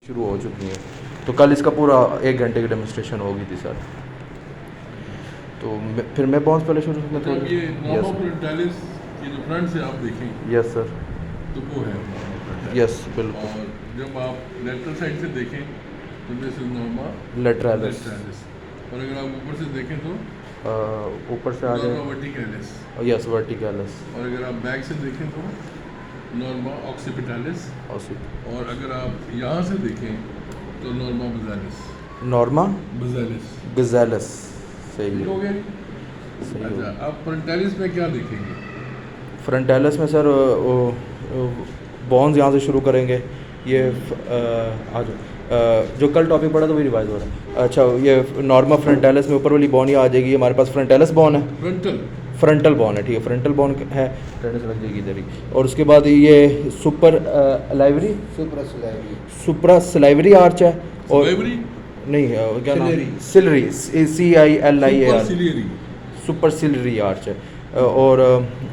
शुरू हो चुकी हैं। तो कल इसका पूरा 1 घंटे की डेमोस्ट्रेशन होगी थी सर। तो फिर मैं पहुँच पहले शुरू में मतलब ये यस नॉर्मा फ्रंटालिस ये जो फ्रंट से आप देखें यस सर तो वो है नॉर्मा फ्रंटालिस। यस बिल्कुल और जब आप लेटरल साइड से देखें तो दिस इज नॉर्मा लेटरालिस लेटरालिस। और अगर आप ऊपर से देखें तो ऊपर से आ नॉर्मा जाए वर्टिकैलिस। यस वर्टिकैलिस और अगर आप बैक से देखें तो नॉर्मा ऑक्सीपिटालिस। और अगर आप यहाँ से देखें तो नॉर्मा बजालिस। नॉर्मा बजालिस गज़ैलस सही ठीक हो है गया। सही हो अच्छा, गया। आप फ्रंटालिस में क्या देखेंगे? फ्रंटालिस में सर बॉन्स यहाँ से शुरू करेंगे। ये आज जो कल टॉपिक पढ़ा तो वही रिवाइज हो रहा है। अच्छा ये नॉर्मा फ्रंटालिस में ऊपर वाली बॉन ये आ जाएगी। हमारे पास फ्रंटालिस बॉन है, फ्रंटल बॉन है, ठीक है फ्रंटल बॉन है, फ्रंटल से लग जाएगी इधर ही। और उसके बाद ये सुपर लाइवरी सुप्रा सलाइवरी आर्च है। और लाइब्रेरी नहीं क्या नाम ciliary CILIAR super ciliary arch है। और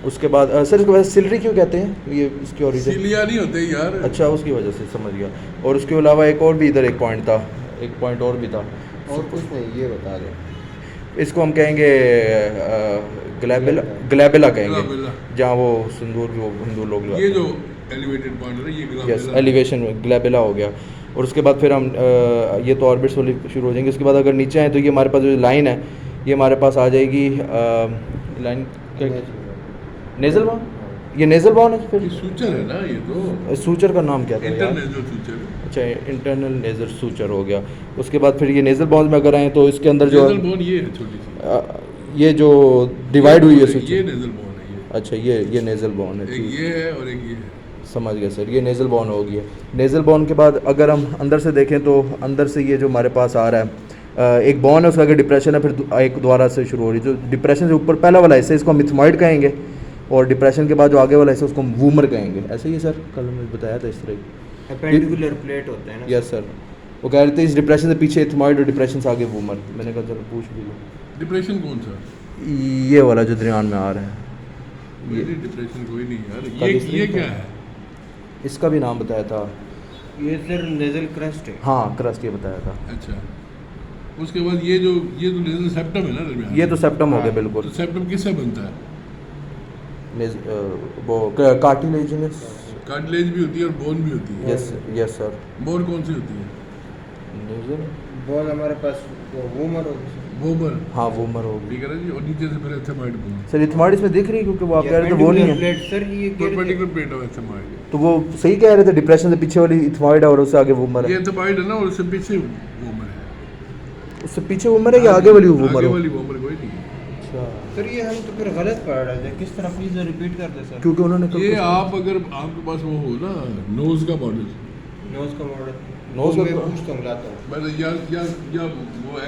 उसके बाद सर इसके बाद सिलरी क्यों कहते हैं, ये इसकी ओरिजिन सिलिया नहीं होते यार। अच्छा उसकी वजह से समझ गया। और उसके अलावा एक और भी इधर एक पॉइंट था, एक पॉइंट और भी था। और कुछ नहीं, ये बता दें। इसको हम कहेंगे ग्लैबेला ग्लैबेला कहेंगे, ग्लैबेला। जहाँ वो सिंदूर भी वो हिंदू लोग ये जो एलिवेटेड पॉइंट है ये यस ग्लैबेला। एलिवेशन ग्लैबेला हो गया। और उसके बाद फिर हम ये तो ऑर्बिट्स वाली शुरू हो जाएंगे। उसके बाद अगर नीचे आए तो ये हमारे पास जो लाइन है ये हमारे पास आ जाएगी लाइन नेजल बाउन, ये नेजल बाउन है। फिर ये सूचर है ना, ये तो सूचर का नाम क्या था यार? International suture. अच्छा इंटरनल नेजल सूचर हो गया। उसके बाद फिर ये नेजल बाउन में अगर आए तो इसके अंदर जो नेजल बोन ये है छोटी सी, ये जो डिवाइड हुई है ये सूचर। नेजल बोन है ये। अच्छा ये नेजल बाउन है, एक ठीक ये है और एक ये है। समझ गया सर। ये नेज़ल बॉन हो गई है। नेज़ल बॉन के बाद अगर हम अंदर से देखें तो अंदर से ये जो हमारे पास आ रहा है एक बॉन है, उसका आगे डिप्रेशन है, फिर एक दोबारा से शुरू हो रही है। जो डिप्रेशन से ऊपर पहला वाला हिस्सा इसको हम इथमॉइड कहेंगे, और डिप्रेशन के बाद जो आगे वाला हिस्सा उसको हम वूमर कहेंगे। ऐसे ही सर कल हमने बताया था इस तरह एपेंडिकुलर प्लेट होता है ना। Yes sir. वो कह रहे थे इस डिप्रेशन से पीछे इथमॉइड और डिप्रेशन से आगे वूमर। मैंने कहा चलो पूछ भी लो। डिप्रेशन कौन सा? ये वाला जो दरमियान में आ रहा है ये डिप्रेशन कोई नहीं यार। कल ये क्या है? इसका भी नाम बताया था। ये सर नेजल क्रस्ट है। हाँ क्रस्ट ये बताया था। अच्छा, उसके बाद ये तो नेजल सेप्टम है ना दरमियान। ये तो सेप्टम हो गया बिल्कुल। तो सेप्टम किससे बनता है? वो कार्टिलेजिनस कार्टिलेज भी होती है और बोन भी होती है। Yes yes sir. बोन कौन सी होती है? नेजल बॉल हमारे पास वूमर होगी। वोमर। हाँ वूमर होगी ठीक है ना जी। और नीचे से फिर एथेमाइड बोन। सर इथमाइड इसमें दिख रही है क्योंकि वो आप कह रहे थे वो नहीं है। प्लेट सर ये परपेंडिकुलर प्लेट ऑफ एथेमाइड। तो वो सही कह रहे थे डिप्रेशन से पीछे वाली इथमाइड है और उससे आगे वूमर ये है। एथेमाइड है ना, और उससे पीछे वोमर है। उससे पीछे वूमर है या आगे वाली वूमर आगे हो? वाली वोमर कोई नहीं है। अच्छा सर ये हम तो फिर गलत पढ़ रहे थे। किस तरह प्लीज रिपीट कर दे सर। क्योंकि उन्होंने कल ये कुछ- आप अगर आपके पास वो हो ना नोज का मॉडल, नोज का मॉडल नोज मैं का- पूछता हूँ, लाता हूँ। मतलब या वो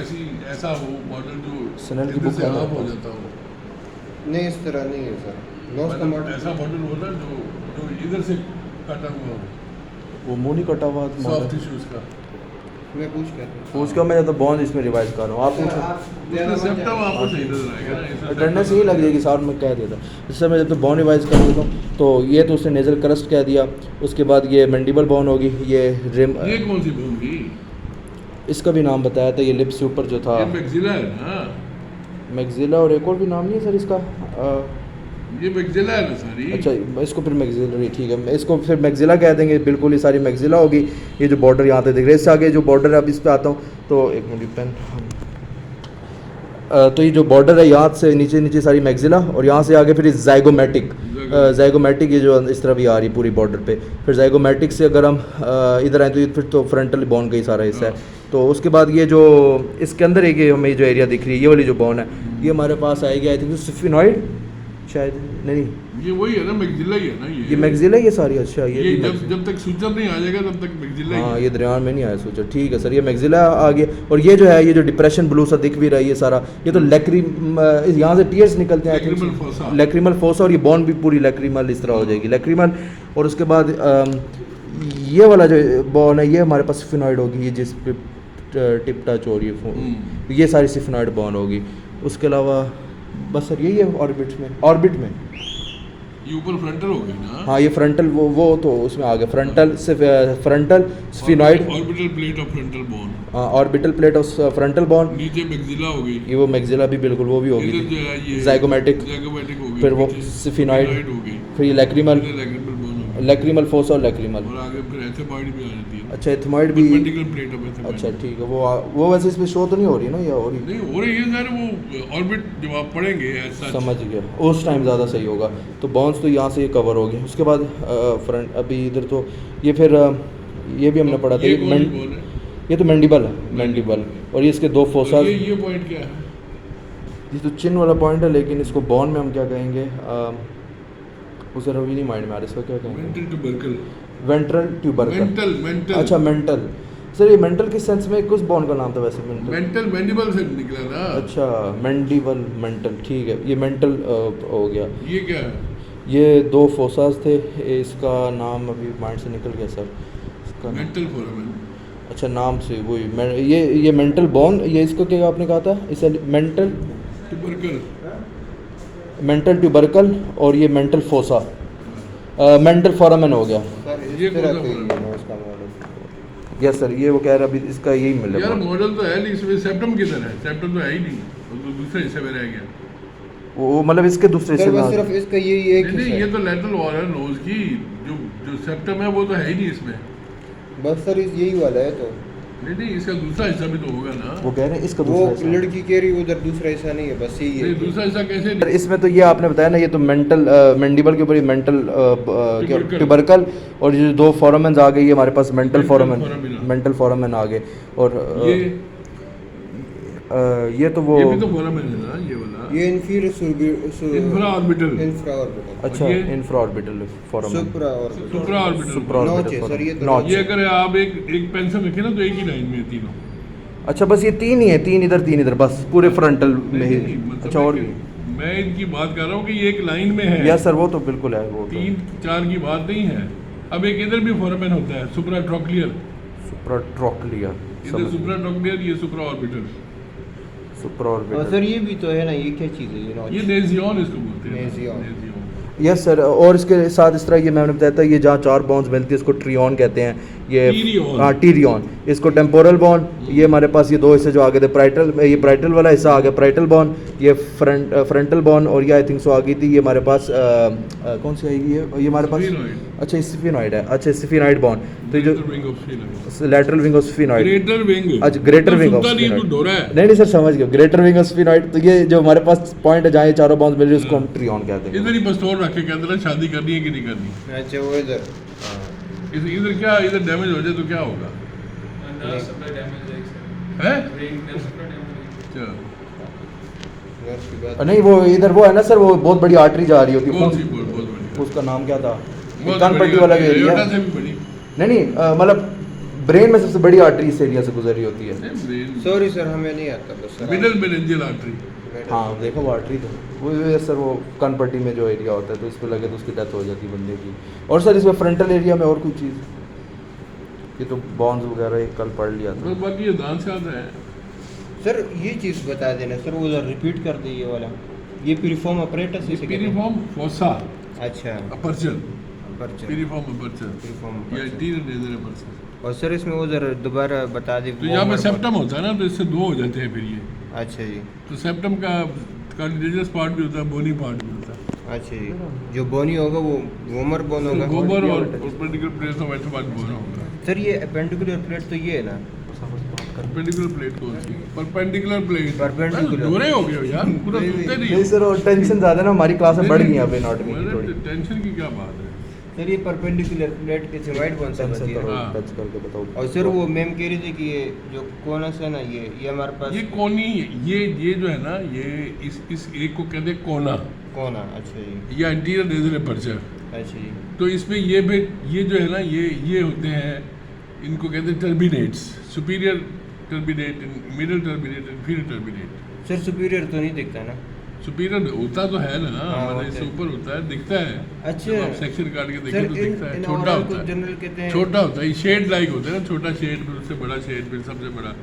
ऐसा हो मॉडल जो सनल की इधर बुक से है आप हो ना? जाता हो। नहीं इस तरह नहीं है सर। नोज का मतलब मॉडल ऐसा मॉडल हो ना जो इधर से कटा हुआ हो, वो मुंह नहीं कटा हुआ सॉफ्ट मॉडल। टिश्यूज का। मैं पूछ कर रहा हूँ। पूछ के मैं तो बॉन्ड इसमें रिवाइज कर रहा हूँ। आप पूछो। उसका सेप्टम आपको सही नजर आएगा ना। इसका करने से ही septum- लग जाएगी सार में कह दिया था। इस समय जब तो बॉन रिवाइज कर देता हूँ तो ये तो उसने नेजल क्रस्ट कह दिया। उसके बाद ये मैंडिबल बॉन होगी। ये रिम ये कौन सी बोन की? इसका भी नाम बताया था। ये लिप्स के ऊपर जो था ये मैक्सिला है ना। मैक्सिला, और एक और भी नाम नहीं है सर इसका ये मैक्सिला है ना सारी। अच्छा इसको फिर मैक्सिलरी, ठीक है इसको फिर मैक्सिला कह देंगे। बिल्कुल ये सारी मैक्सिला होगी। ये जो बॉर्डर यहाँ पे दिख रहे हैं इससे आगे जो बॉर्डर है, अब इस पे आता हूँ तो एक मिनट पेन। तो ये जो बॉर्डर है यहाँ से नीचे नीचे सारी मैक्सिला, और यहाँ से आगे फिर ज़ाइगोमेटिक ज़ाइगोमेटिक ये जो इस तरह भी आ रही है पूरी बॉर्डर पे। फिर ज़ाइगोमेटिक से अगर हम इधर आए तो ये फिर तो फ्रंटल बोन का ही सारा हिस्सा है। तो उसके बाद ये जो इसके अंदर एक ये हमें जो एरिया दिख रही है ये वाली जो बोन है ये हमारे पास आएगी आई थिंक सिफिनॉइड शायद। नहीं ये वही है ना, मैक्सिला ही है ना ये मैक्सिला ये सारी। अच्छा ये भी जब तक सूचर नहीं आ जाएगा तब तक मैक्सिला ही हाँ है। ये दरमियान में नहीं आया सोचा। ठीक है सर ये मैक्सिला आ गया। और ये जो है ये जो डिप्रेशन ब्लू सा दिख भी रहा है ये सारा, ये तो यहाँ से टीयर्स निकलते हैं Lacrimal fossa। Lacrimal fossa. और ये बॉन भी पूरी लैक्रिमल इस तरह हो जाएगी लैक्रिमल। और उसके बाद ये वाला जो बॉन है ये हमारे पास सिफिनॉइड होगी, ये जिस पे टिप टच हो रही है ये सारी सिफिनॉइड बॉन होगी। उसके अलावा बस सर यही है ऑर्बिट में ये ऊपर फ्रंटल हो गई ना। हाँ ये फ्रंटल वो तो उसमें आ गया फ्रंटल से frontal sphenoid orbital plate of frontal bone, orbital plate of frontal bone, नीचे मैक्सिला हो गई, ये वो मैक्सिला भी बिल्कुल वो भी हो इधर गई जो है ये ज़ाइगोमैटिक ज़ाइगोमैटिक हो गई, फिर वो पीछे स्फिनॉइड हो गई, फिर ये लैक्रिमल इधर लैक्रिमल बोन हो गई, लैक्रिमल फोसा और लैक्रिमल। और आगे फिर एथेमॉइड भी आ जाती है। अच्छा एथमॉइड भी परपेंडिकुलर प्लेट ऑफ एथेमॉइड। अच्छा ठीक है वो वैसे इसमें शो तो नहीं हो रही ना या हो रही? नहीं हो रही है सर, वो ऑर्बिट जब आप पढ़ेंगे ऐसा समझ गया उस टाइम ज़्यादा सही होगा। तो बॉन्स तो यहाँ से ये कवर हो गए। उसके बाद फ्रंट अभी इधर तो ये फिर ये भी हमने पढ़ा था ये कौन सी बोन है? ये तो मैंडिबल है मैंडिबल और ये इसके दो फोसा। ये पॉइंट क्या है? ये तो चिन वाला पॉइंट है लेकिन इसको बॉन में हम क्या कहेंगे उसे अभी नहीं माइंड में आ रहा इसका क्या कहेंगे? Mental tubercle. Ventral tubercle. Mental अच्छा मेंटल। सर ये मेंटल किस सेंस में किस बॉन का नाम था वैसे? मेंटल मैंडिबल से निकला ना। अच्छा मैंडिबल मेंटल ठीक है ये मेंटल हो गया। ये क्या है? ये दो फोसास थे इसका नाम अभी माइंड से निकल गया सर इसका मेंटल फोरामेन। अच्छा नाम से वही ये मेंटल बॉन ये इसको क्या आपने कहा था इसे मेंटल ट्यूबरकल और ये मेंटल फोसा मेंटल फोरामेन हो गया। ये कौन सा फोरामेन? उसका मॉडल यस सर ये वो कह रहा अभी इसका यही यार मिलेगा। मॉडल तो है नहीं इसमें, सेप्टम किधर है? सेप्टम तो है ही नहीं, वो तो दूसरे हिस्से में रह गया। वो मतलब इसके दूसरे से सर बस सिर्फ इसका यही एक नहीं हिस्सा ये है। तो लेटरल वॉल है नोज की, जो सेप्टम है वो तो है ही नहीं इसमें। बस सर यही वाला है तो नहीं इसका दूसरा हिस्सा भी तो होगा ना। वो कह रहे हैं इसका वो दूसरा हिस्सा। लड़की कह रही उधर दूसरा हिस्सा नहीं है बस यही नहीं है। दूसरा हिस्सा कैसे सर नहीं? इसमें तो ये आपने बताया ना ये तो मेंटल मैंडिबल के ऊपर मेंटल ट्यूबरकल। ट्यूबरकल और ये दो फोरामेन आ गए ये हमारे पास mental Mental foramen foramina। Mental foramen आ गए और ये ये तो वो ये भी तो फोरामेन है ना ये वाला। ये inferior infra orbital. Infra orbital अच्छा ये- इंफ्रा ऑर्बिटल फोरामेन सुप्रा ऑर्बिटल सुप्रा ऑर्बिटल। सुप्रा नॉच है सर ये तो नॉच। ये अगर आप एक पेंसिल रखें ना तो एक ही लाइन में है तीनों। अच्छा बस ये तीन ही है तीन इधर बस पूरे फ्रंटल में ही। नहीं, मतलब अच्छा और भी मैं इनकी बात कर रहा हूँ कि ये एक लाइन में है। यस सर वो तो बिल्कुल है वो तो 3-4 की बात नहीं है। अब एक इधर भी फोरामेन होता है सुप्रा ट्रोक्लियर, सुप्रा ट्रोक्लिया इधर सुप्रा ट्रोक्लियर, ये सुप्रा ऑर्बिटल। सुप्रा और ऑर्बिटल। सर ये भी तो है ना, ये क्या चीज़ है ये नॉच? ये नेजियन इसको बोलते हैं। नेजियन। यस सर और इसके साथ इस तरह ये मैंने बताया था ये जहाँ चार बॉन्स मिलती है इसको ट्रियन कहते हैं। ये टीरियन। हाँ टीरियन। इसको टेम्पोरल बॉन ये हमारे पास ये दो हिस्से जो आगे थे प्राइटल ये प्राइटल वाला हिस्सा आ गया प्राइटल बॉन, ये फ्रंटल बॉन और ये आई थिंक सो आ गई थी ये हमारे पास कौन सी आएगी ये हमारे पास? Sphenoid। अच्छा स्फिनॉइड है। अच्छा स्फिनॉइड बॉन तो जो wing of sphenoid. Lateral wing of sphenoid. Greater wing. अच्छा ग्रेटर विंग ऑफ सुनता नहीं, तू स्फिनॉइड। डोरा है। नहीं सर समझ गया ग्रेटर विंग ऑफ स्फिनॉइड तो ये जो हमारे पास पॉइंट है जहाँ ये चारों बॉन्स मिल रही है उसको हम ट्रियन कहते हैं। इधर ही पिस्तौल रख के कहते हैं शादी करनी है कि नहीं करनी। अच्छा वो इधर इधर क्या इधर डैमेज हो जाए तो क्या होगा? है? अच्छा, नर्स की बात नहीं वो इधर वो है ना सर वो बहुत बड़ी आर्टरी जा रही होती है कौन सी खून- बहुत बढ़िया। उसका नाम क्या था? बहुत कान पट्टी बढ़िया, वाला जो एरिया एयोटा से भी बड़ी। नहीं मतलब ब्रेन में सबसे बड़ी आर्टरी इस एरिया से गुजर रही होती है। ब्रेन सॉरी सर हमें नहीं आता बस सर मिडल मेनिंजियल आर्टरी। हाँ देखो वो आर्टरी तो वो सर वो कान पट्टी में जो एरिया होता है तो इस पर लगे तो उसकी डेथ हो जाती है बंदे की। और सर इसमें फ्रंटल एरिया में और कोई चीज़ ये तो बॉन्स वगैरह एक कल पढ़ लिया था। बस बाकी ये दांत से आता है। सर ये चीज़ बता देना सर वो उधर रिपीट कर दे ये वाला ये पिरिफॉर्म अपरेटस ये इसे कहते हैं। पीरिफॉर्म फोसा अच्छा अपर्चर, पर्चर पीरिफॉर्म अपर्चर पिरिफॉर्म या aperture। टीर नेजर अपर्चर। और सर इसमें उधर दोबारा बता दे तो यहाँ पे सेप्टम होता है ना तो इससे दो हो जाते हैं फिर ये। अच्छा जी तो सेप्टम का कार्टिलेजस पार्ट भी होता है, बोनी पार्ट भी होता है। अच्छा जी जो बोनी होगा वो वोमर बोन होगा। गोबर और परपेंडिकुलर प्लेट ऑफ एथमाइड बोन होगा। सर ये अपेंडिकुलर प्लेट तो ये है ना? परपेंडिकुलर प्लेट कौन सी? Perpendicular plate. Perpendicular। दोरे हो गए हो यार, पूरा नहीं, सुनते नहीं नहीं सर और टेंशन ज़्यादा ना हमारी क्लास में बढ़ गई यहाँ पे हो। एनाटॉमी की थोड़ी। टेंशन की क्या बात है? सर ये परपेंडिकुलर प्लेट के वाइट बोन से टेंशन बनती है। करो हाँ। टच करके बताओ। और सर वो मैम कह रही थी कि ये जो कोनस है ना ये हमारे पास ये कोनी, ये जो है ना ये इस एक को कहते हैं कोना कोना। अच्छा जी या एंटीरियर नेजर अपर्चर। अच्छा जी तो इसमें ये जो है ना ये होते हैं, इनको कहते हैं turbinates, superior turbinate, middle turbinate, inferior turbinate. Sir superior तो नहीं दिखता ना? सुपीरियर होता तो है ना, हाँ, मतलब होता इससे है। ऊपर होता है, दिखता है। अच्छा। जब आप सेक्शन काट के देखें सर तो दिखता है, इन छोटा oral होता को है। जनरल कहते हैं छोटा होता है, शेड लाइक होता है ना, छोटा शेड फिर उससे बड़ा शेड फिर सबसे बड़ा,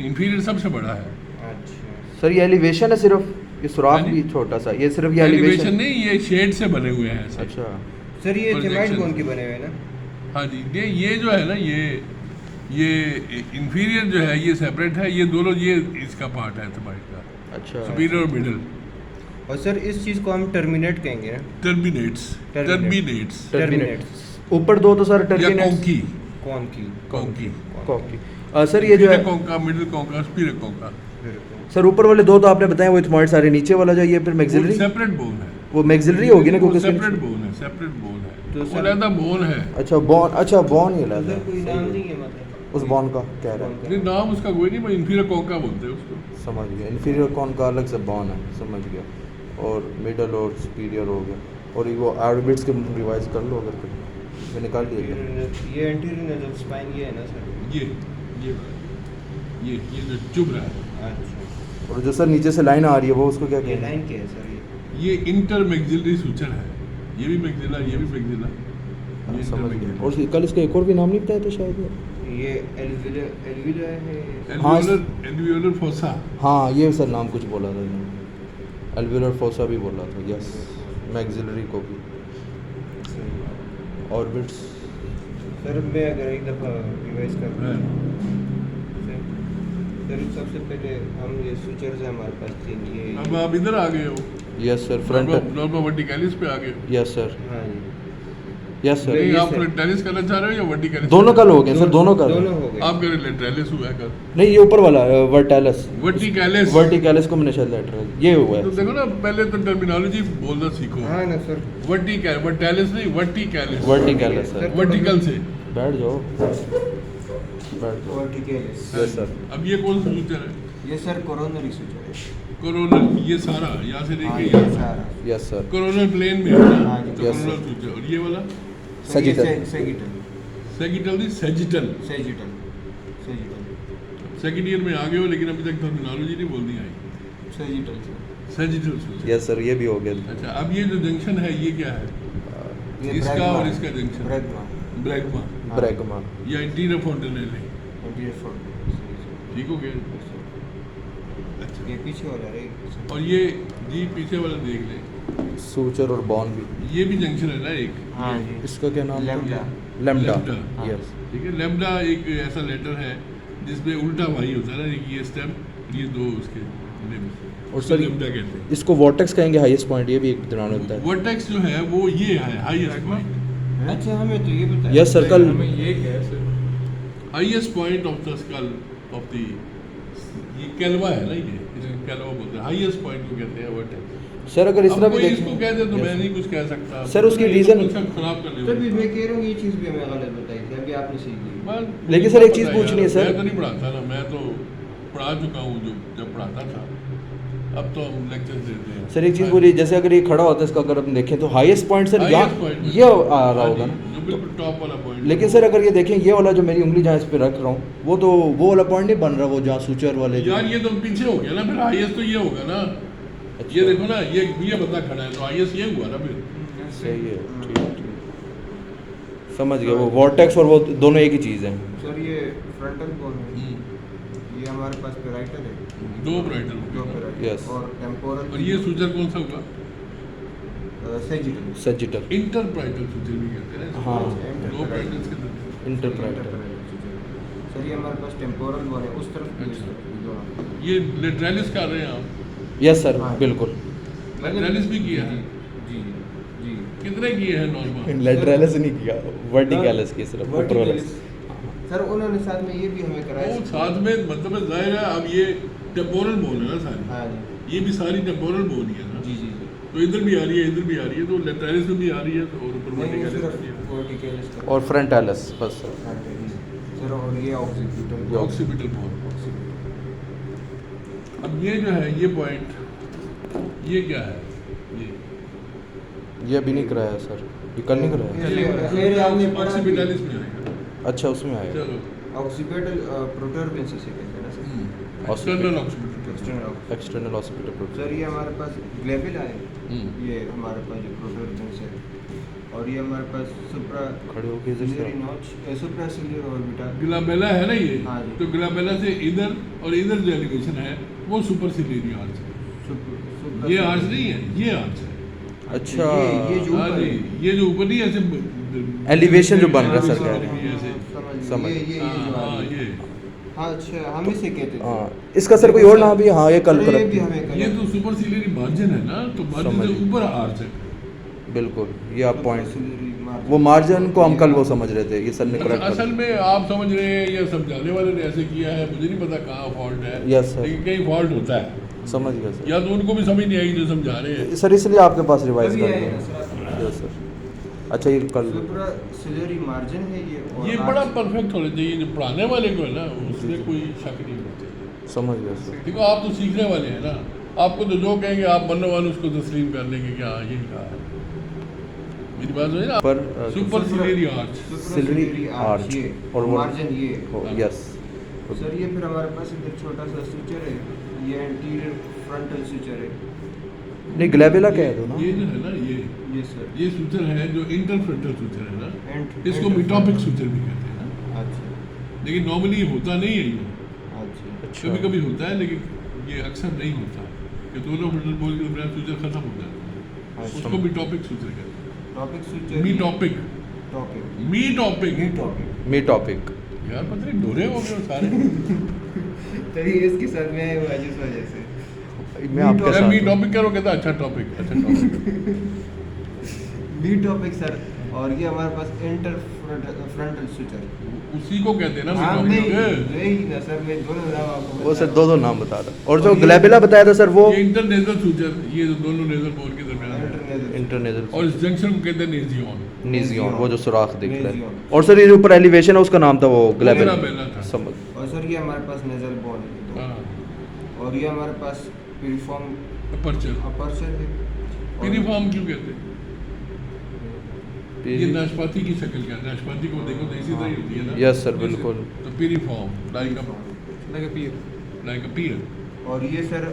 इंफीरियर सबसे बड़ा है। अच्छा सर ये एलिवेशन है सिर्फ ये सुराख हाँ जी। भी छोटा सा, ये सिर्फ ये एलिवेशन एलिवेशन। नहीं, ये शेड से बने हुए हैं ऐसे। अच्छा सर ये Projection। थेमाइट बोन के बने हुए हैं ना? हाँ जी, ये जो है ना, ये इंफीरियर जो है ये सेपरेट है, ये दोनों ये इसका पार्ट है थमाइट का, अच्छा सुपीरियर और मिडल। और सर इस चीज़ को हम टर्मिनेट कहेंगे ना? Terminates, Terminates। Terminates terminates. ऊपर दो तो सर या टर्मिनेट्स। कॉन्की, कौन की? कॉन्की, कॉकी। सर ये जो है concha, middle concha, superior concha. Sir ऊपर वाले दो तो आपने बताया वो इथमॉइड सारे, नीचे वाला जो ये फिर मैक्सिलरी, सेपरेट बोन है, वो मैक्सिलरी होगी ना क्योंकि सेपरेट इसके- बोन है, सेपरेट बोन है, तो तो सर- अलग बोन है। अच्छा बॉन, अच्छा बॉन ही अलग उधर कोई नाम है। नहीं है मतलब? उस बॉन का कह रहा है, नहीं नाम उसका कोई नहीं, इंफीरियर कॉन्का बोलते हैं उसको। समझ गया। इन्फीरियर कौन का अलग से बॉन है, समझ गया। और मिडल और सुपीरियर हो गया। और ये वो आर्बिट्स के रिवाइज कर लो अगर फिर मैं निकाल दिया गया। ये एंटीरियर नेजल स्पाइन ये है ना सर? ये जो चुभ रहा है, अच्छा। और जो सर नीचे से लाइन आ रही है वो उसको क्या ये कहते हैं? लाइन क्या है सर ये? ये इंटर मैक्सिलरी सूचर है, ये भी मैक्सिला, ये भी मैक्सिला, ये समझ गया। intermaxillary। और कल इसका एक और भी नाम नहीं बताया था शायद ये? ये एल्विला है। हाँ, एल्वियोलर फोसा। हाँ ये सर नाम कुछ बोला था इन्होंने, एल्वियोलर फोसा भी बोला था, यस। मैक्सिलरी को भी, ऑर्बिट्स। सर मैं अगर एक दफ़ा रिवाइज कर हाँ। सर सबसे पहले हम ये सूचर्स हैं हमारे पास तीन, ये अब आप इधर आ गए हो, यस सर, फ्रंट। नॉर्मा वर्टिकलिस पे आ गए हो। यस सर, हाँ जी यस सर। नहीं ये आप सर- फ्रंटालिस करना चाह रहे हो या वर्टिकलिस? दोनों कल हो गए सर, दोनों कल। दोनों हो गए। आप करें लेटरलिस हुआ है कल, नहीं ये ऊपर वाला वर्टालिस, वर्टिकलिस। वर्टिकलिस को मैंने शायद लेटर ये हुआ तो है। देखो ना, पहले तो टर्मिनोलॉजी बोलना सीखो। हाँ ना सर। वर्टिकलिस नहीं, वर्टिकलिस, वर्टिकलिस सर। वर्टिकल से। बैठ जाओ, बैठ जाओ। वर्टिकलिस। Yes sir. अब ये कौन सा सूचर है? ये सर कोरोनरी सूचर है। कोरोनल, ये सारा यहाँ से हाँ लेके ये यहाँ सारा। Yes sir. कोरोनल प्लेन में है ना, हाँ जी, तो yes, कोरोनल सूचर। और ये वाला सजिटल। सेगिटल। सेगिटल नहीं, sagittal. Sagittal. Sagittal. Second year में आ गए हो, लेकिन अभी तक टर्मिनोलॉजी नहीं बोलनी आई। Sagittal sir. Sagittal suture. Yes sir, ये भी हो गया। अच्छा, अब ये जो जंक्शन है ये क्या है? ये इसका ब्रैगमा और है। इसका जंक्शन। ब्रैगमा। ब्रैगमा ब्रैगमा। या इंटीरियर फोंटेनेले। Interior fold. ठीक हो गया। अच्छा, ये पीछे वाला है। और ये जी पीछे वाला देख ले, सूचर और बॉन भी। ये भी जंक्शन है ना एक। हाँ जी। इसका क्या नाम था? लैम्डा। लैम्डा। लैम्डा। यस। ठीक है, लैम्डा एक ऐसा लेटर है जिसमें उल्टा वाई होता है ना, एक ये स्टेम और ये दो उसके limbs। और उसको सर लैम्डा कहते हैं। इसको वॉर्टेक्स कहेंगे, हाईएस्ट पॉइंट, ये भी एक दौरान होता है। वर्टेक्स जो है वो ये है हाईएस्ट पॉइंट। अच्छा हमें तो ये बताया। यस सर, कल highest point of the skull of the, ये कैलवा है ना, ये इसको कैलवा बोलते हैं। हाईएस्ट पॉइंट को कहते हैं वर्टेक्स। सर अगर इस अब तरह कोई भी इसको कह दे तो Yes. मैं नहीं कुछ कह सकता। सर, उसकी तो reason- concept खराब कर तभी ले। मैं कह रहा हूँ ये चीज़ भी हमें गलत बताई थी, अभी आपने सीख ली। लेकिन सर, एक चीज़ पूछनी है, सर। मैं तो नहीं पढ़ाता ना, मैं तो पढ़ा चुका हूँ जो जब पढ़ाता था। अब तो हम लेक्चर देते हैं। सर एक चीज़ बोलिए, जैसे अगर ये खड़ा होता है इसका, अगर हम देखें तो हाईएस्ट पॉइंट सर Highest यहाँ point में। ये आ रहा हाँ होगा जी, ना। जो बिल्कुल टॉप वाला पॉइंट। लेकिन सर अगर ये देखें, ये वाला जो मेरी उंगली जहाँ इस पे रख रहा हूँ, वो तो वो वाला पॉइंट नहीं बन रहा, वो जहाँ सूचर वाले जो- यार ये तो पीछे हो गया ना, फिर हाईएस्ट तो ये होगा ना। अच्छा। ये देखो ना, ये बंदा खड़ा है तो हाईएस्ट ये हुआ ना फिर। सही है, ठीक ठीक, समझ गया। वो वॉर्टेक्स और वो दोनों एक ही चीज़ है। सर ये फ्रंटल बोन है, ये हमारे पास पेराइटल है। दो ब्राइटल दो हो गए। Parietal Yes. और टेम्पोरल। और ये सूचर कौन सा होगा? सेजिटल। सजिटल, इंटरप्राइटल सूचर भी कहते हैं। हाँ। दो ब्राइटल्स के अंदर। इंटरप्राइटर। सर ये हमारे पास टेम्पोरल बोन है, उस तरफ भी, इस अच्छा। तरफ भी, दोनों। ये लेटरालिस कर रहे हैं आप? यस सर, हाँ। बिल्कुल। लेटरालिस भी किया है? जी जी। कितने किए हैं नॉर्मल? लेटरलिस नहीं किया, वर्टिकलिस की सिर्फ ऊपर वाला। Verticalis। सर उन्होंने साथ में ये भी हमें कराया। वो साथ में मतलब जाहिर है, अब ये टेम्पोरल बोन है ना सारी। हाँ जी ये भी सारी टेम्पोरल बोन ही है ना। जी जी जी। तो इधर भी आ रही है, इधर भी आ रही है, तो लेटरालिस में भी आ रही है, तो और ऊपर नहीं, वर्टिकलिस सिर्फ भी है। verticalis का। और फ्रंटालिस बस सर। हाँ जी। सर और ये ऑक्सीपिटल। Occipital bone. अब ये जो है ये पॉइंट, ये क्या है? ये अभी नहीं कराया सर, ये कल नहीं कराया। ये आपने पढ़ा भी। ऑक्सीपिटलिस में आएगा। अच्छा उसमें आएगा। चलो, ऑक्सीपिटल प्रोटर्बेंस से कहते हैं ना sir. External occipital. External. External hospital. Sir ये हमारे पास ग्लेबिला है, हम्म। ये हमारे पास जो प्रोटर्बेंस है, और ये हमारे पास सुप्रा खड़े होके जिस सिलियरी तरह नॉच, सुप्रा सिलियर ऑर्बिटल। ग्लाबेला है ना ये, हाँ जी। तो ग्लाबेला से इधर और इधर जो एलिवेशन है वो सुपर सिलेरी आर्च है। पूरा ये आर्च नहीं है, ये आर्च है। अच्छा ये जो हाँ ऊपर जी, है। ये जो ऊपर नहीं है, ऐसे Elevation जो बन रहा है, सर, हाँ, कह रहे ये ऐसे। समझ समझ। ये जो आ हाँ, रही है। ये हाँ अच्छा, हम इसे कहते थे। हाँ, इसका सर कोई और नाम भी, हाँ ये कल सर, ये भी हमें ये तो सुपर सिलियरी मार्जिन है ना, तो मार्जिन समझ। से ऊपर आर्च है। बिल्कुल, ये आप पॉइंट, मार्जिन। वो मार्जिन को हम कल वो समझ रहे थे, ये सर ने करेक्ट असल में आप समझ रहे हैं या समझाने वाले ने ऐसे किया है, मुझे नहीं पता कहाँ फॉल्ट है। Yes, sir. लेकिन कहीं फॉल्ट होता है, समझ गया सर। या तो उनको भी समझ नहीं आई जो समझा रहे हैं। सर इसलिए आपके पास रिवाइज अभी कर आएगा दिया। सर। Yes sir. अच्छा ये कल सुपरा सिलरी मार्जिन है ये, और ये आर्च- बड़ा परफेक्ट होना चाहिए, जो पढ़ाने वाले को है ना, उसमें कोई शक नहीं होना चाहिए। समझ गया सर। देखो आप तो सीखने वाले हैं ना, आपको तो जो कहेंगे आप बनने वाले उसको तस्लीम कर लेंगे कि हाँ यही कहा है। मेरी बात समझे ना? पर superciliary arch. Supraciliary ciliary arch ये, और वो मार्जिन ये। यस सर ये फिर हमारे पास इधर छोटा सा सूचर है, ये एंटीरियर फ्रंटल सूचर है। नहीं ग्लैबेला कह दो ना। ये जो है ना, ये सर ये सूचर है जो इंटरफ्रंटल सूचर है ना, एंट- इसको एंट- मिटॉपिक सूचर भी कहते हैं ना। अच्छा लेकिन नॉर्मली होता नहीं है ये, अच्छा अच्छा कभी कभी होता है, लेकिन ये अक्सर नहीं होता कि दोनों फ्रंटल बोल के दरमियान सूचर खत्म हो जाता है, अच्छा। उसको मिटॉपिक सूचर कहते टॉपिक हैं। Suture metopic, topic metopic. Topic metopic. यार पता नहीं डोरे हो गए सारे। तभी इसके साथ में आए हुआ जिस वजह से मैं आपके टॉपिक- साथ मी हूँ। टॉपिक करो, कहता अच्छा टॉपिक, अच्छा टॉपिक। बी टॉपिक सर, और ये हमारे पास इंटर फ्रंटल सूचर। उसी को कहते हैं ना हाँ मी नहीं टॉपिक। यही ना सर, मैं दोनों नाम आपको वो सर बता दो रहा नाम बता रहा, और जो ग्लैबेला बताया था सर वो ये इंटरनेजल सूचर, ये जो दोनों नेजल बोन के हूँ। दरमियान है। इंटरनेशनल इंटरनेजल और इस जंक्शन को कहते हैं नेजियन। निजियन, वो जो सुराख दिख रहा है। निजियन। और सर ये जो ऊपर एलिवेशन है उसका नाम था वो ग्लैबेला। ग्लैबेला था। समझ। और सर ये हमारे पास नेजल बोन है, हाँ, और ये हमारे पास पिरिफॉर्म अपर्चर। अपर्चर है। और- पिरिफॉर्म क्यों कहते हैं? ये पीरी- नाशपाती की शक्ल क्या है? नाशपाती को देखो तो इसी तरह ही होती है ना। Yes, sir, जैसे- बिल्कुल। तो पिरिफॉर्म लाइक अ पियर। और ये सर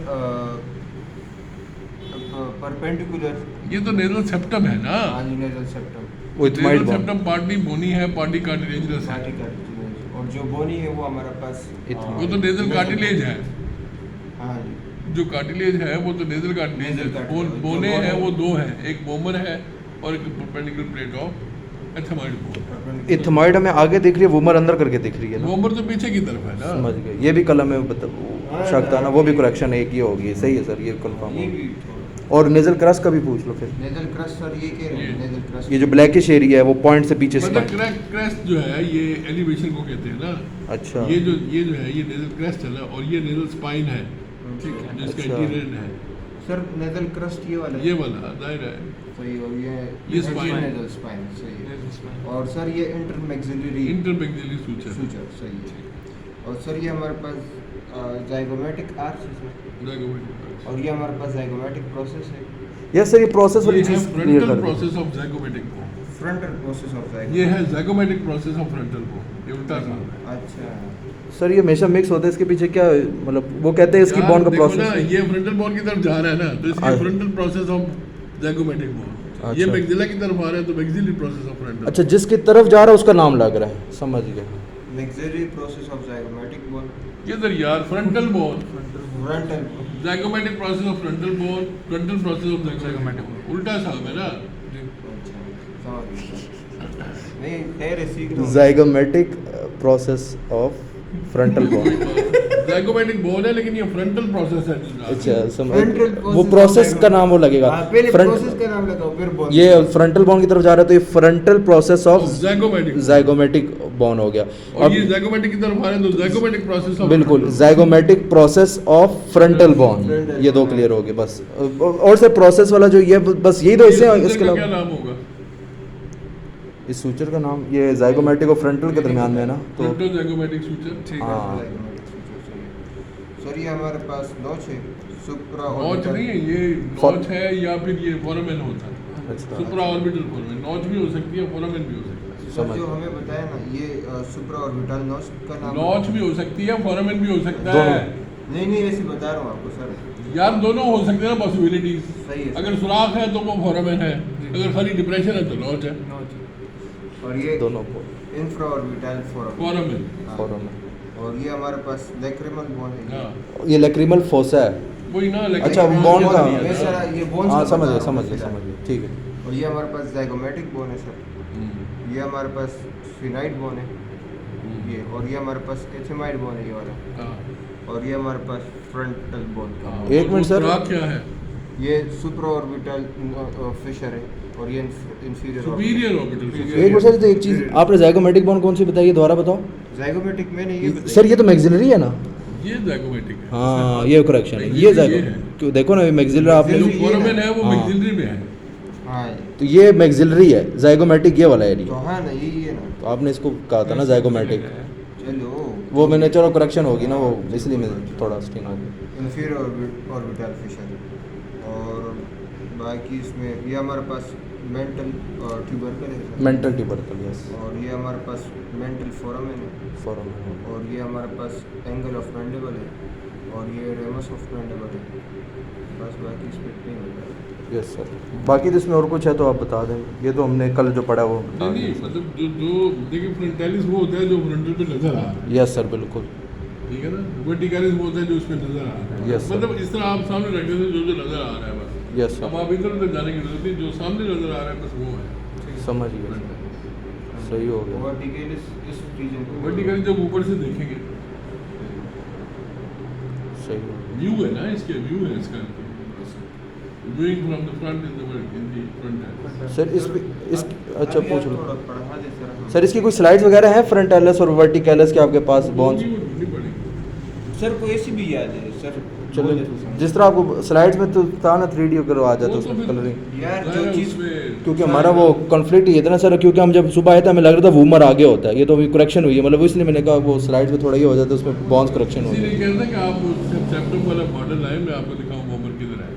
परपेंडिकुलर ये तो नेजल सेप्टम है ना। नेजल सेप्टम वो इथमाइड नेजल बॉन्ड। सेप्टम पार्टली बोनी है, पार्टली कार्टिलेजनस है। पार्टी कार्टिलेज, और जो बोनी है वो हमारे पास इथमाइड। वो तो नेजल कार्टिलेज है। हाँ जी। जो कार्टिलेज है वो तो नेजल कार्टिलेज Nasal है। cartilage। बोने जो हैं bone- वो दो हैं, एक बोमर है और एक परपेंडिकुलर प्लेट ऑफ एथमाइड बोन। इथमाइड हमें आगे दिख रही है, वूमर अंदर करके दिख रही है ना। बोमर तो पीछे की तरफ है ना। समझ गए, ये भी कल हमें शक था ना, वो भी करेक्शन एक ही होगी। सही है सर, ये कंफर्म ये हो। भी थोड़ा और नेजल क्रस का भी पूछ लो फिर। नेजल क्रस्ट सर, ये कह रहे हैं नेजल क्रस्ट। ये जो ब्लैकिश एरिया है वो पॉइंट से पीछे मतलब स्पाइन। क्रेस्ट जो है ये एलिवेशन को कहते हैं ना। अच्छा ये जो है ये नेजल क्रेस्ट है ना, और ये नेजल स्पाइन है ठीक है जो इसका अच्छा। इंटीरियर है। सर नेजल क्रस्ट ये वाला है। ये वाला जाहिर है। सही, और ये ये spine। नेजल स्पाइन सही है। और सर ये इंटरमैक्सिलरी इंटरमेक्सिलरी सूचर। सूचर सही है। और सर ये हमारे पास जाइगोमेटिक आर्च है सर, और ये हमारे पास जाइगोमेटिक प्रोसेस है। यस सर, ये प्रोसेस वाली ये है चीज क्लियर फ्रंटल कर दो। Process of zygomatic bone. Frontal process of zygomatic. ये है zygomatic process of frontal bone. ये उल्टा सा है। अच्छा सर ये हमेशा मिक्स होता है, इसके पीछे क्या मतलब वो कहते हैं इसकी यार, बॉन्ड का देखो प्रोसेस ना, है। ये फ्रंटल बोन की तरफ जा रहा है ना, तो इसलिए हाँ। Frontal process of zygomatic bone. ये अच्छा। मैक्सिला की तरफ आ रहा है तो मैक्सिलरी प्रोसेस ऑफ फ्रंटल। अच्छा, जिसकी तरफ जा रहा है उसका नाम लग रहा है, समझ गए। Maxillary process of zygomatic bone. किधर यार? Frontal bone, frontal zygomatic process of frontal bone, frontal process of zygomatic bone. उल्टा साहब है ना। अच्छा समझ गया। नहीं खैर है, सीख रहा हूँ। Zygomatic process of frontal bone. Zygomatic bone है लेकिन ये फ्रंटल प्रोसेस है। अच्छा समझ, Frontal वो process प्रोसेस of का नाम वो लगेगा। हाँ, पहले फ्रंट प्रोसेस का नाम लगाओ फिर बोन। ये फ्रंटल बॉन्ड की तरफ जा रहा है तो ये फ्रंटल प्रोसेस ऑफ ज़ाइगोमेटिक। ज़ाइगोमेटिक बॉन्ड हो गया। और ये ज़ाइगोमेटिक की तरफ आ रहे हैं तो ज़ाइगोमेटिक प्रोसेस ऑफ बिल्कुल, zygomatic process of frontal bone, Frontal ये दो bond। क्लियर हो गए बस। और सर प्रोसेस वाला जो ये बस यही दो इससे इसके क्या अलावा नाम होगा? इस सूचर का नाम ये ज़ाइगोमेटिक और फ्रंटल के दरमियान में है ना, तो फ्रंटल ज़ाइगोमेटिक सूचर। ठीक है हाँ। जाइगोमेटिक सूचर सही है। सर ये हमारे पास नोच है, सुप्रा नॉच नहीं है ये, नॉच है या फिर ये फोरामेन होता है। अच्छा सुप्रा ऑर्बिटल फोरामेन, नॉच भी हो सकती है, फोरामेन भी हो सकता है। सर समझ। जो हमें बताया ना ये सुप्रा ऑर्बिटल नोच का नाम। नॉच भी हो सकती है, फोरामेन भी हो सकता दोनों। है। नहीं नहीं ऐसे बता रहा हूँ आपको सर। यार दोनों हो सकते हैं ना पॉसिबिलिटीज। सही है। अगर सुराख है तो वो फोरामेन है, अगर खाली डिप्रेशन है तो नॉच है। और ये दोनों infra orbital forum. Foramen. Forum. और ये हमारे पास लैक्रिमल बोन है। हाँ, ये लैक्रिमल फोसा है। वही ना लेकिन अच्छा, यहाँ bond क्या का- दिया ये था? सर ये बोन्स हाँ का समझ बता गए रहा समझ हूँ गए फिर। समझ गए, ठीक है। और ये हमारे पास जाइगोमेटिक बोन है सर, हम्म, ये हमारे पास फिनाइट बोन है ये, और ये हमारे पास एथेमाइड बोन है ये वाला, हाँ, और ये हमारे पास फ्रंटल बोन हाँ, एक और मिनट वो सर। खुराक क्या है? ये सुपर ऑर्बिटल फिशर है, और ये इंफीरियर सुपीरियर ऑर्बिटल एक मिनट सर, तो एक चीज़ आपने जाइगोमेटिक बोन कौन सी बताई है, दोबारा बताओ जाइगोमेटिक मैंने ये बताई। सर। ये तो मैक्सिलरी है ना? ये जाइगोमेटिक है। हाँ ये करेक्शन है, ये ये जाइगो है। क्यों देखो ना, मैक्सिलरी आपने जो ये है फोरामेन ना? है वो हाँ। मैक्सिलरी में है। हाँ तो ये मैक्सिलरी है, जाइगोमेटिक ये वाला तो एरिया। हाँ ना, यही है ना। तो आपने इसको कहा था ना जाइगोमेटिक, चलो वो मैंने चलो करेक्शन होगी ना वो, इसलिए मैं थोड़ा स्टिंग हो गया। इंफीरियर ऑर्बिटल फिशर, और बाकी इसमें ये हमारे पास मेंटल ट्यूबरकल है, मेंटल ट्यूबरकल, यस, और ये हमारे पास मेंटल फोरामेन है, फॉरम, और ये हमारे पास एंगल ऑफ मैंडिबल है, और ये रेमस ऑफ मैंडिबल है। बस बाकी इस पर नहीं होता। Yes sir. बाकी तो इसमें और कुछ है तो आप बता दें, ये तो हमने कल जो पढ़ा वो बता नहीं दें। मतलब जो देखिए फ्रंटालिस वो होता है जो फ्रंटल पे नजर आ रहा है, यस सर बिल्कुल, ठीक है ना। वर्टिकलिस वो होता है जो उसमें नजर आ रहा है। Yes, sir. मतलब इस तरह आप सामने रखने से जो नजर आ रहा है बस। यस अब सर, आप इधर उधर जाने की जरूरत नहीं, जो सामने नजर आ रहा है बस वो है समझ गए, सही हो गया, वर्टिकल इस रीजन को वर्टिकली जब ऊपर से देखेंगे सही हो गया। व्यू है ना, इसके व्यू है इसका viewing from the front in the world in the front है। सर इस अच्छा अभी पूछ आप लो थोड़ा पढ़ा दे सर। सर, इसकी कोई स्लाइड्स वगैरह हैं फ्रंटालिस और वर्टिकलिस के आपके पास बॉन्स? वो ढूंढनी पड़ेगी। सर कोई ऐसी भी याद है सर? चलो बोल देते हैं। जिस तरह आपको स्लाइड्स में तो था ना 3D करो आ जाता वो तो उसमें फिर- कलरिंग, यार ज़ाहिर जो है चीज़ उसमें क्योंकि हमारा वो कॉन्फ्लिक्ट ही इतना सारा, क्योंकि हम जब सुबह आए थे हमें लग रहा था वूमर आगे होता है, ये तो अभी करेक्शन हुई है, मतलब इसलिए मैंने कहा वो स्लाइड्स में थोड़ा ये हो जाता है, उसमें बॉन्स करेक्शन हो इसीलिए गया। कहते हैं कि आप सेप्टम वाला मॉडल लाए, मैं आपको दिखाऊं बॉम्बर किधर है।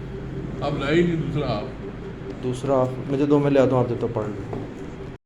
आप लाए नहीं दूसरा, आप दूसरा मुझे 2 में ले आता हूँ, आप जब तो पढ़ लो।